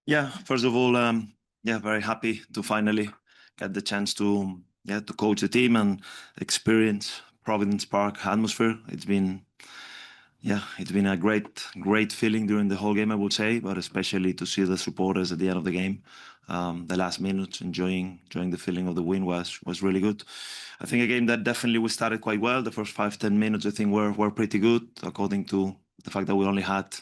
Yeah, first of all, yeah, very happy to finally get the chance to coach the team and experience Providence Park atmosphere. It's been a great feeling during the whole game, I would say, but especially to see the supporters at the end of the game, the last minutes, enjoying the feeling of the win was really good. I think a game that definitely we started quite well. The first 5-10 minutes, I think, were pretty good, according to the fact that we only had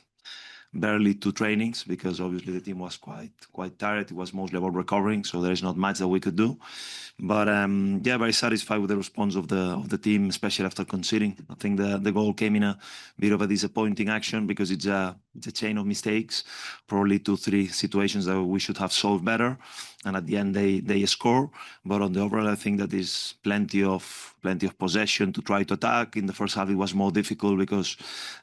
barely two trainings because obviously the team was quite tired. It was mostly about recovering, so there is not much that we could do. But yeah, very satisfied with the response of the team, especially after conceding. I think the goal came in a bit of a disappointing action because it's a chain of mistakes, probably 2-3 situations that we should have solved better, and at the end they score. But on the overall, I think that is plenty of possession to try to attack. In the first half, it was more difficult because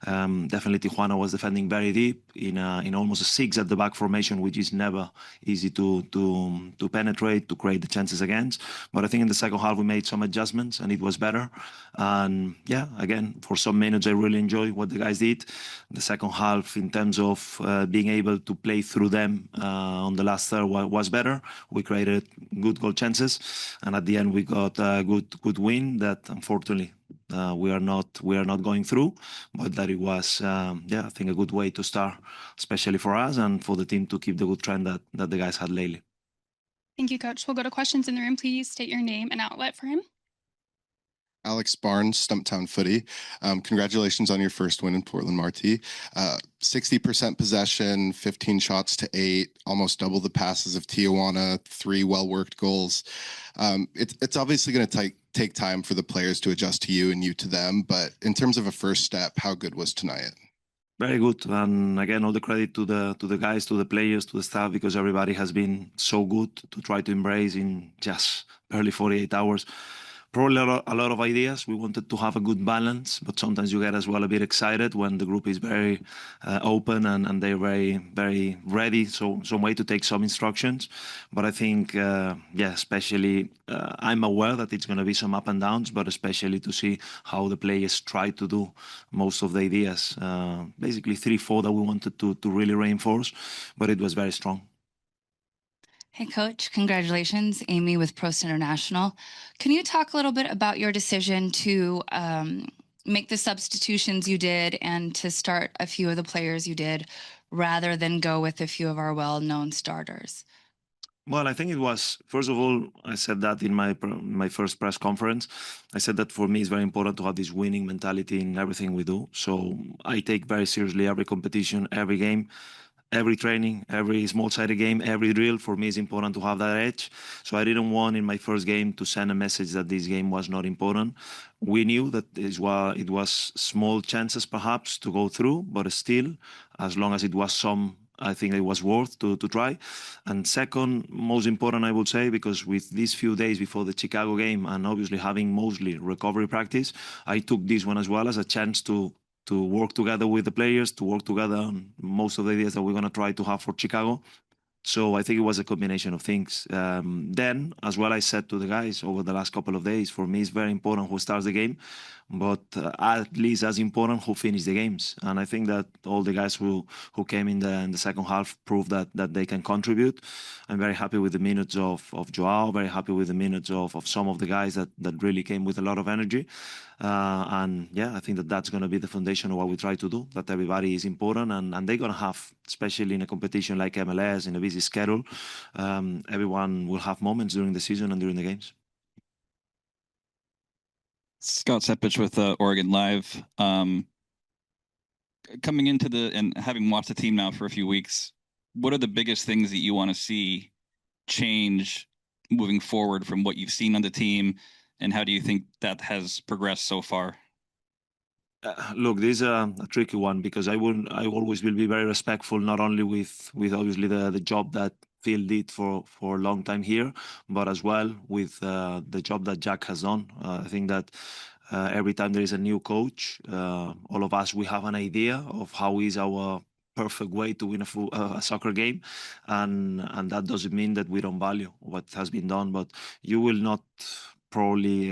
definitely Tijuana was defending very deep in almost a six at the back formation, which is never easy to penetrate, to create the chances against. But I think in the second half we made some adjustments and it was better. And yeah, again, for some minutes I really enjoyed what the guys did. The second half, in terms of being able to play through them on the last third, was better. We created good goal chances, and at the end we got a good win that unfortunately we are not going through, but that it was yeah, I think a good way to start, especially for us and for the team to keep the good trend that the guys had lately. Thank you, Coach. We'll go to questions in the room. Please state your name and outlet for him. Alex Barnes, Stumptown Footy. Congratulations on your first win in Portland, Martí. 60% possession, 15 shots to 8, almost double the passes of Tijuana, 3 well-worked goals. It's obviously going to take time for the players to adjust to you and you to them, but in terms of a first step, how good was tonight? Very good, and again, all the credit to the guys, to the players, to the staff, because everybody has been so good to try to embrace in just barely 48 hours. Probably a lot of ideas. We wanted to have a good balance, but sometimes you get as well a bit excited when the group is very open and they're very ready. So some way to take some instructions. But I think, yeah, especially I'm aware that it's going to be some up and downs, but especially to see how the players try to do most of the ideas. Basically 3-4 that we wanted to really reinforce, but it was very strong. Hey, Coach, congratulations. Amy with Prost International. Can you talk a little bit about your decision to make the substitutions you did and to start a few of the players you did rather than go with a few of our well-known starters? Well, I think it was, first of all, I said that in my first press conference. I said that for me it's very important to have this winning mentality in everything we do. So I take very seriously every competition, every game, every training, every small-sided game, every drill. For me, it's important to have that edge. So I didn't want in my first game to send a message that this game was not important. We knew that it was small chances perhaps to go through, but still, as long as it was some, I think it was worth to try. And second, most important, I would say, because with these few days before the Chicago game and obviously having mostly recovery practice, I took this one as well as a chance to work together with the players, to work together on most of the ideas that we're going to try to have for Chicago. So I think it was a combination of things. Then, as well, I said to the guys over the last couple of days, for me, it's very important who starts the game, but at least as important who finish the games. And I think that all the guys who came in the second half proved that they can contribute. I'm very happy with the minutes of Joao, very happy with the minutes of some of the guys that really came with a lot of energy. And yeah, I think that's going to be the foundation of what we try to do, that everybody is important and they're going to have, especially in a competition like MLS, in a busy schedule, everyone will have moments during the season and during the games. Scott Sepich with Oregon Live. Coming into and having watched the team now for a few weeks, what are the biggest things that you want to see change moving forward from what you've seen on the team, and how do you think that has progressed so far? Look, this is a tricky one because I always will be very respectful, not only with obviously the job that Phil did for a long time here, but as well with the job that Jack has done. I think that every time there is a new coach, all of us, we have an idea of how is our perfect way to win a soccer game, and that doesn't mean that we don't value what has been done, but you will not probably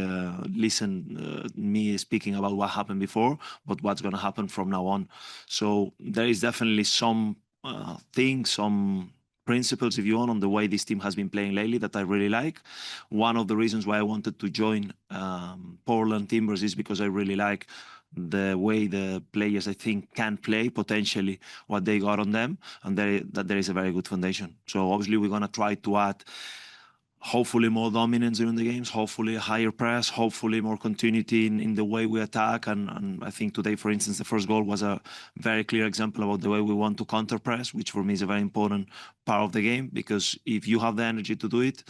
listen me speaking about what happened before, but what's going to happen from now on. So there is definitely some things, some principles, if you want, on the way this team has been playing lately that I really like. One of the reasons why I wanted to join Portland Timbers is because I really like the way the players, I think, can play potentially what they got on them, and that there is a very good foundation. So obviously we're going to try to add hopefully more dominance during the games, hopefully a higher press, hopefully more continuity in the way we attack. And I think today, for instance, the first goal was a very clear example about the way we want to counter press, which for me is a very important part of the game, because if you have the energy to do it,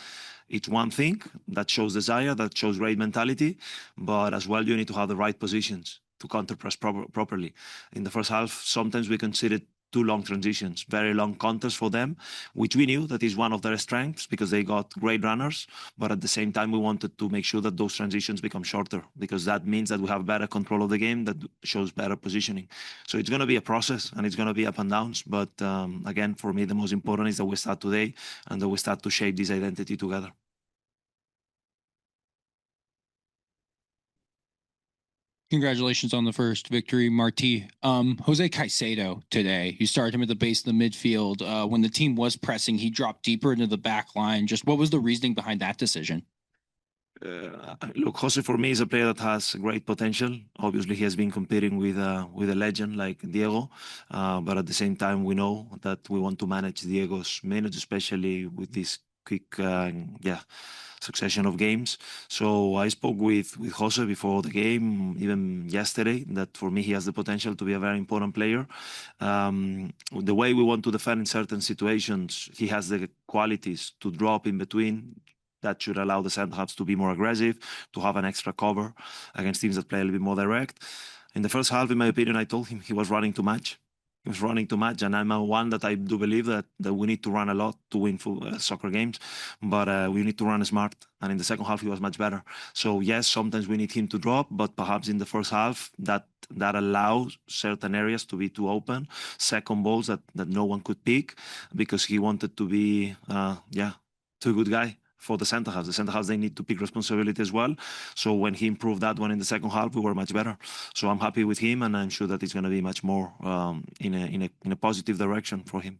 it's one thing that shows desire, that shows great mentality, but as well, you need to have the right positions to counter press properly. In the first half, sometimes we considered too long transitions, very long counters for them, which we knew that is one of their strengths because they got great runners. But at the same time, we wanted to make sure that those transitions become shorter, because that means that we have better control of the game, that shows better positioning. So it's going to be a process, and it's going to be up and downs. But again, for me, the most important is that we start today and that we start to shape this identity together. Congratulations on the first victory, Martí. Jose Caicedo today, you started him at the base of the midfield. When the team was pressing, he dropped deeper into the back line. Just what was the reasoning behind that decision? Look, Jose for me is a player that has great potential. Obviously, he has been competing with a legend like Diego, but at the same time, we know that we want to manage Diego's minutes, especially with this quick, succession of games. So I spoke with Jose before the game, even yesterday, that for me he has the potential to be a very important player. The way we want to defend in certain situations, he has the qualities to drop in between. That should allow the centre halves to be more aggressive, to have an extra cover against teams that play a little bit more direct. In the first half, in my opinion, I told him he was running too much. He was running too much, and I'm one that I do believe that we need to run a lot to win soccer games, but we need to run smart. And in the second half, he was much better. So yes, sometimes we need him to drop, but perhaps in the first half, that allows certain areas to be too open, second balls that no one could pick, because he wanted to be, too good guy for the centre halves. The centre halves, they need to pick responsibility as well. So when he improved that one in the second half, we were much better. So I'm happy with him, and I'm sure that it's going to be much more in a positive direction for him.